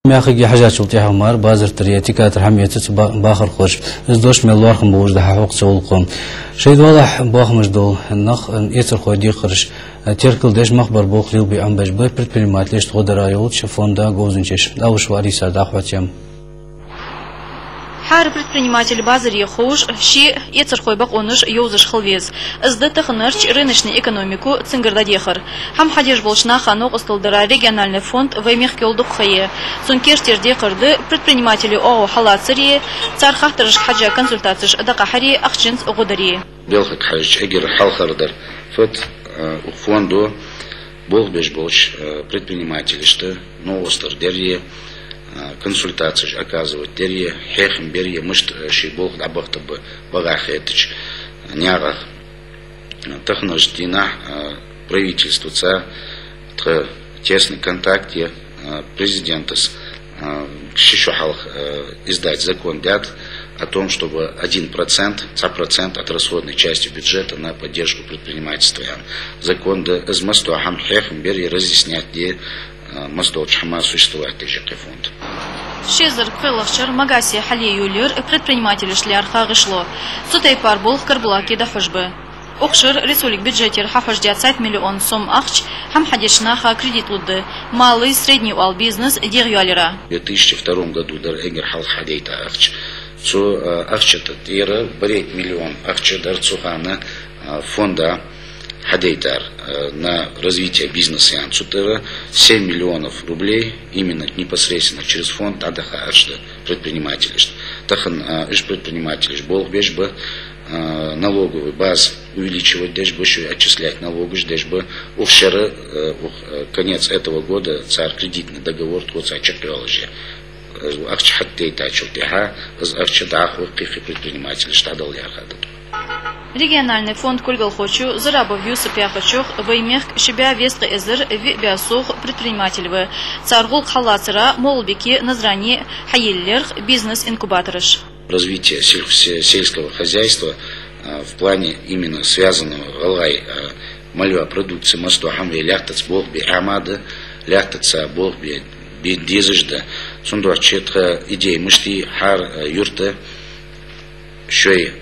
ماخي حاجات شلتي حمار بازر ترياتي كاتر حميتت باخر خوش ازدوش ملواركم بوجد حقوق سولكم شيء واضح باخمش دول النخ يتر خودي قرش تركل داش مخبر بوخليو بأم بجبر предприниматель ليش تقدر رايوت شفوندا غوزنچش او شواري سادا خواتيم حار предприниматель базар ехуш ши يترخوي بقونش يوزش خلويز ازد تخنرش рыночный экономику цингарда дехар хам хадеш болшна ханок осталдыра региональный фонд ваймех келдук хае цункештер дехарды предприниматели о халацери цархахтырш хаджа консультациш дакахари ахчинс огодари белхак хаж эгер халхардар фот фонду болбеш болш предприниматели что новостер дерье консультации оказывать дерье хехим берье мышт шибол абахта бы багахетич нярах технождина правительство ца тесный контакт президента с шишухалх издать закон дят о том, чтобы 1% от расходной части бюджета на поддержку предпринимательства. Закон из мосту ахам хехим берье разъяснять где мостов чхама существовать тежкий фонд. Шезер квелахчер магаси хали юлер предприниматели шлях хагло. Сутай пар бол карблаки да хожбы. Окшер республик бюджетер хахож 10 миллион сом ахч хам хадешна ха кредит луды. Малый средний уал бизнес дерюалера. В 2002 году дар эгер хал хадейта ахч. Цу ахчата тира бред миллион ахча дар цухана фонда Хадейтар на развитие бизнеса Янцутера 7 миллионов рублей именно непосредственно через фонд Адаха Ашда предпринимателей. Тахан иш предпринимателей бол беж бы налоговый баз увеличивать, дэж бы еще отчислять налоги, дэж бы офшеры конец этого года царь кредитный договор тот царь чертеложи. Ахч Хадейта чертеха, ахч даху кихи предпринимателей штадал яхадат. Региональный фонд Кульгал Хочу, Зарабов Юсуп Яхачух, Ваймех, Шибя Веста Эзер, Биасух, предприниматель, Царгул Халацера, Молбики, Назрани, Хаиллерх, бизнес-инкубаторыш. Развитие сельского хозяйства в плане именно связанного Галай мальва продукции мосту Хамве ляхтац Богби Амада, ляхтаца Богби Дезежда, Сундуачетха, идеи мышти, Хар, Юрта, Шой,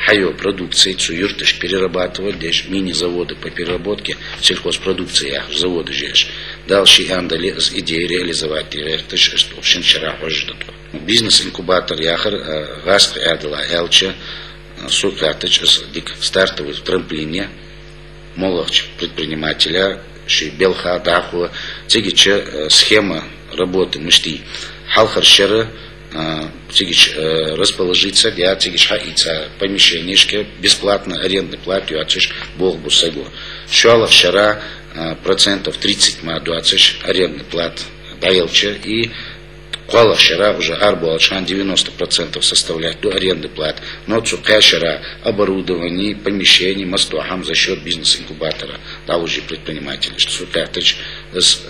Хайо продукции, цуюртыш перерабатывать, деш мини-заводы по переработке сельхозпродукции, заводы жеш. Дальше андали с идеей реализовать директыш, что общин вчера ожидал. Бизнес-инкубатор яхар гаст ядла элча, сукатыч с дик стартовый в трамплине, молодч предпринимателя, ши белха дахуа, цигича схема работы мышти, халхар шера, тигич расположиться, я тигич хаица помещенишке бесплатно арендной платью отчиш бог бусаго. Шала вчера процентов 30 ма 20 арендный плат даелча и квала вчера уже арбу алчан 90% составляет до аренды плат. Но цука вчера оборудование, помещений, мостуахам за счет бизнес-инкубатора, да уже предприниматели, что цука тыч с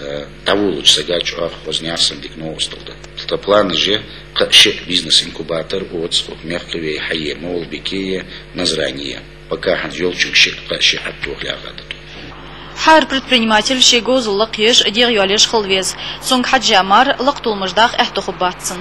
того лучше сагачу ахознясам дикного столда. Это планы же бизнес-инкубатор от мягкого хае молбикия назрания. Пока ханжел чукшик каши оттухлягадат. Хар предприниматель шегоз лакеш дерюалеш хлвез. Сонг хаджамар лактул маждах эхтохубатсын.